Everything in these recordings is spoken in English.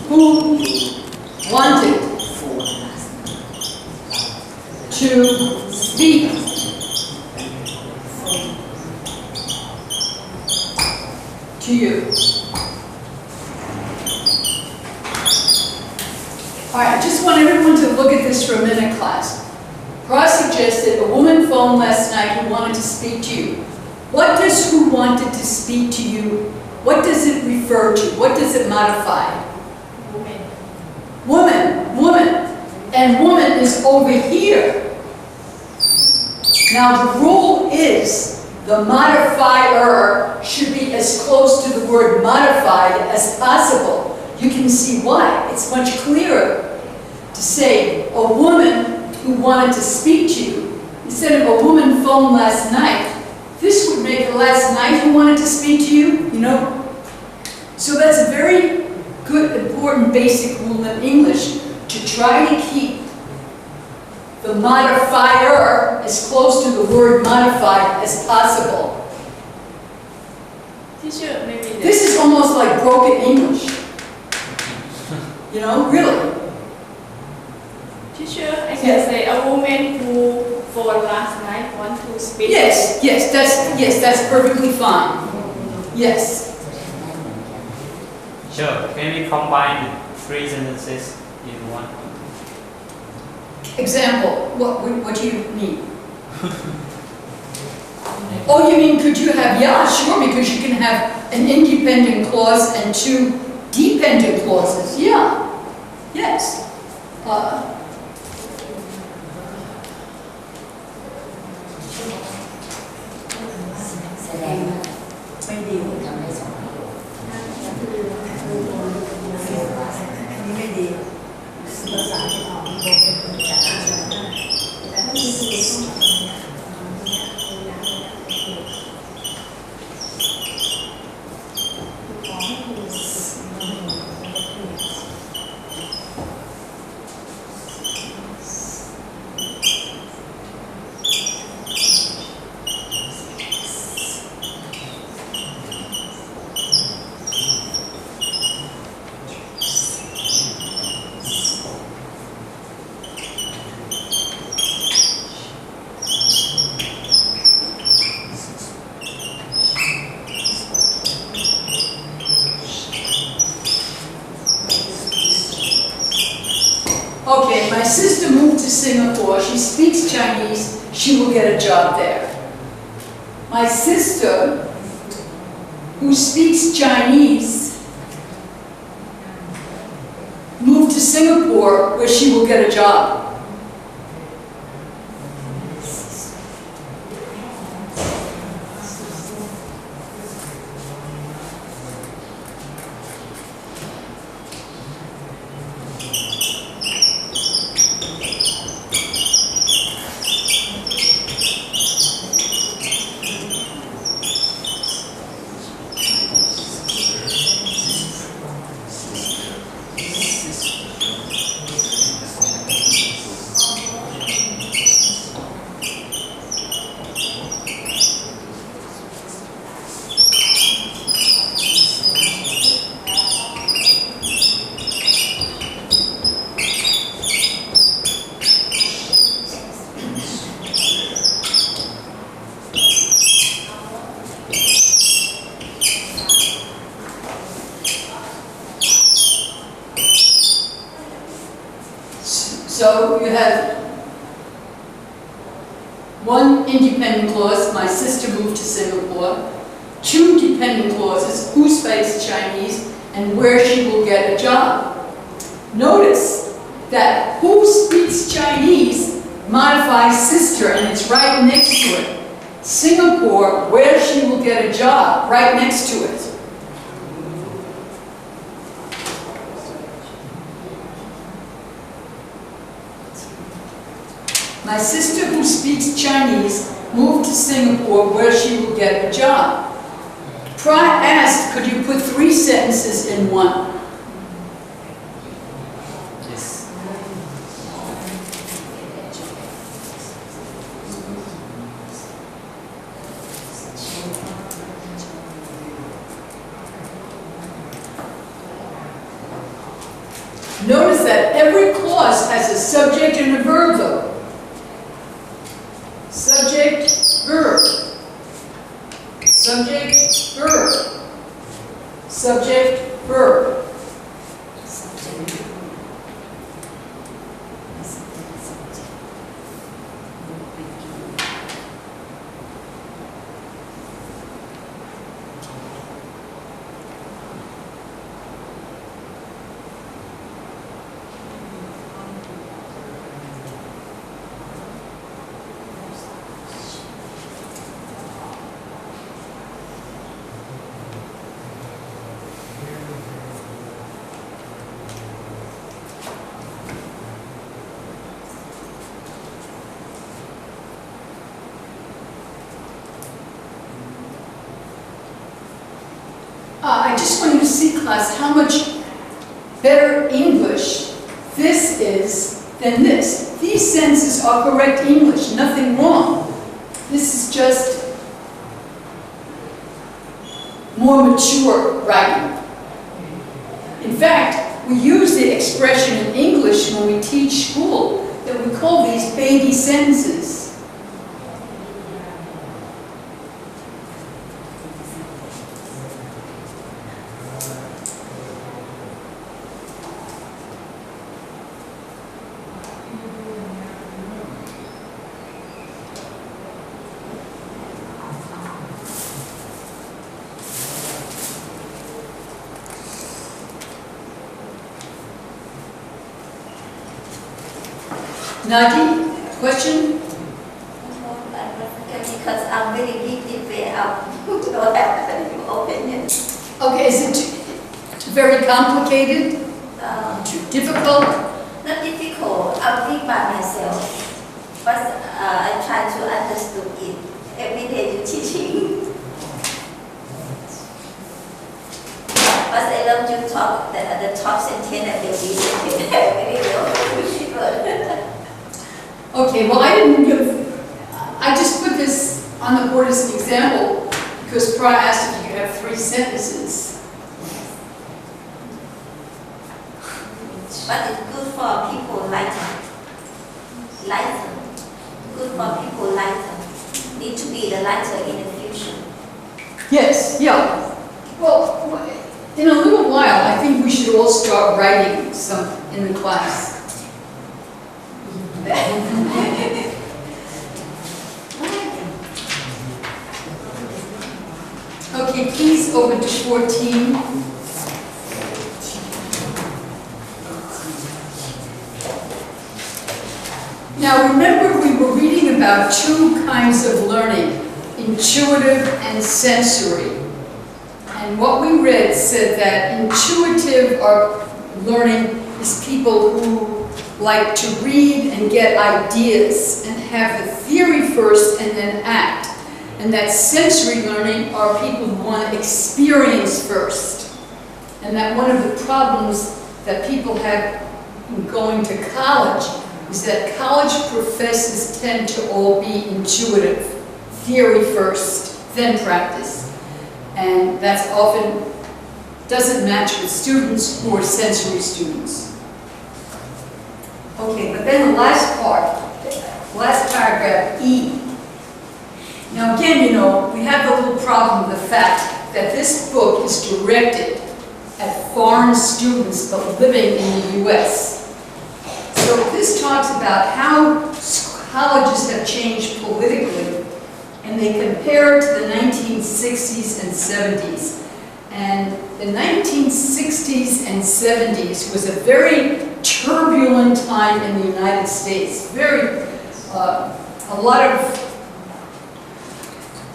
Who wanted to speak to you? All right, I just want everyone to look at this for a minute, class. Ross suggested a woman phoned last night who wanted to speak to you. What does who wanted to speak to you, what does it refer to? What does it modify? Woman, woman. And woman is over here. Now the rule is the modifier should be as close to the word modified as possible. You can see why. It's much clearer to say a woman who wanted to speak to you instead of a woman phoned last night. This would make it last night who wanted to speak to you, you know? So that's a very good, important, basic rule in English to try to keep the modifier as close to the word modified as possible. Teacher, maybe this is almost like broken English. You know, really. Teacher, I can say a woman who phoned last night want to speak. Yes, that's perfectly fine. Yes. Sure. Can we combine the three sentences in one? Example. What do you mean? Oh, you mean could you have? Yeah, sure. Because you can have an independent clause and two dependent clauses. Yeah. Yes. Okay, my sister moved to Singapore. She speaks Chinese. She will get a job there. My sister, who speaks Chinese, moved to Singapore where she will get a job. So you have one independent clause, my sister moved to Singapore, two dependent clauses, who speaks Chinese and where she will get a job. Notice that who speaks Chinese modifies sister and it's right next to it. Singapore, where she will get a job, right next to it. My sister who speaks Chinese moved to Singapore where she will get a job. Pry asked, could you put 3 sentences in one? Yes. Notice that every clause has a subject and a verb though. Subject, verb. Subject, verb. Subject, verb. I just want you to see, class, how much better English this is than this. These sentences are correct English, nothing wrong. This is just more mature writing. In fact, we use the expression in English when we teach school that we call these baby sentences. Nagi, question? Because I'm really deeply way out. Don't have any opinion. Okay, is it very complicated? Too difficult? Not difficult. I'll read by myself. But I try to understand it every day you teaching. But I love you talk the top sentence and the sentence. I really love. Okay, well I just put this on the board as an example because Pra asked if you could have 3 sentences. But it's good for people lighter. Good for people lighter. Need to be the lighter in the future. Yes, yeah. Well, in a little while, I think we should all start writing some in the class. Okay, please open to 14. Now remember, we were reading about 2 kinds of learning, intuitive and sensory. And what we read said that intuitive learning is people who like to read and get ideas and have the theory first and then act. And that sensory learning are people who want to experience first. And that one of the problems that people have in going to college is that college professors tend to all be intuitive, theory first, then practice. And that's often doesn't match with students who are sensory students. Okay, but then the last part, last paragraph, E. Now again, you know, we have the little problem of the fact that this book is directed at foreign students but living in the US. So this this talks about how colleges have changed politically, and they compare it to the 1960s and 70s. And the 1960s and 70s was a very turbulent time in the United States. There was a lot of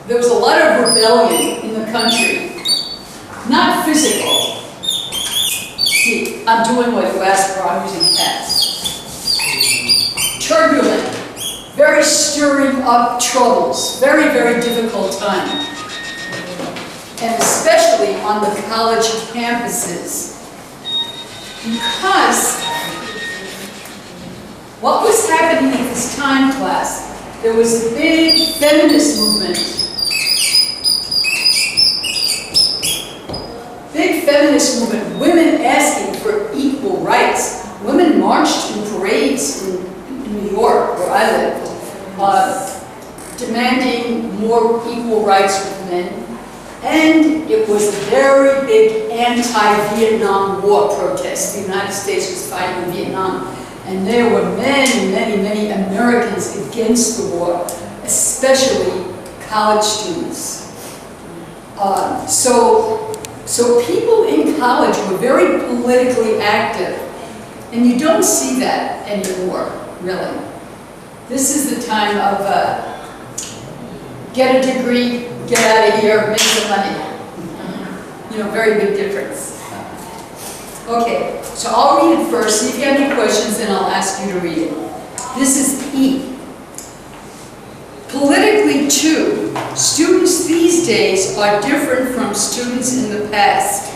rebellion in the country, not physical. See, I'm doing what you asked for, I'm using cats. Turbulent, very stirring up troubles, very, very difficult time. And especially on the college campuses. Because what was happening at this time, class, there was a big feminist movement. Big feminist movement, women asking for equal rights. Women marched in parades in New York, where I live, demanding more equal rights with men. And it was a very big anti-Vietnam War protest. The United States was fighting in Vietnam. And there were many, many, many Americans against the war, especially college students. So people in college were very politically active. And you don't see that anymore, really. This is the time of get a degree, get out of here, make some money. You know, very big difference. Okay, so I'll read it first. See if you have any questions, then I'll ask you to read it. This is E. Politically, too, students these days are different from students in the past.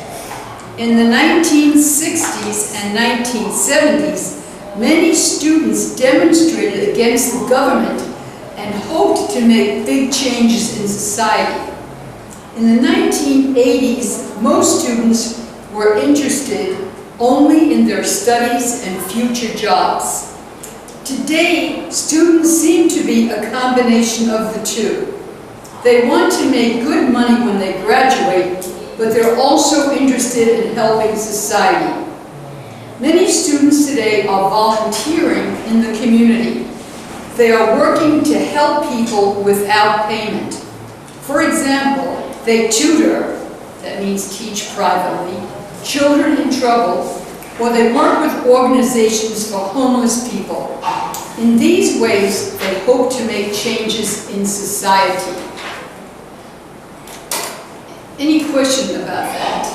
In the 1960s and 1970s, many students demonstrated against the government and hoped to make big changes in society. In the 1980s, most students were interested only in their studies and future jobs. Today, students seem to be a combination of the two. They want to make good money when they graduate, but they're also interested in helping society. Many students today are volunteering in the community. They are working to help people without payment. For example, they tutor, that means teach privately, children in trouble, or they work with organizations for homeless people. In these ways, they hope to make changes in society. Any question about that?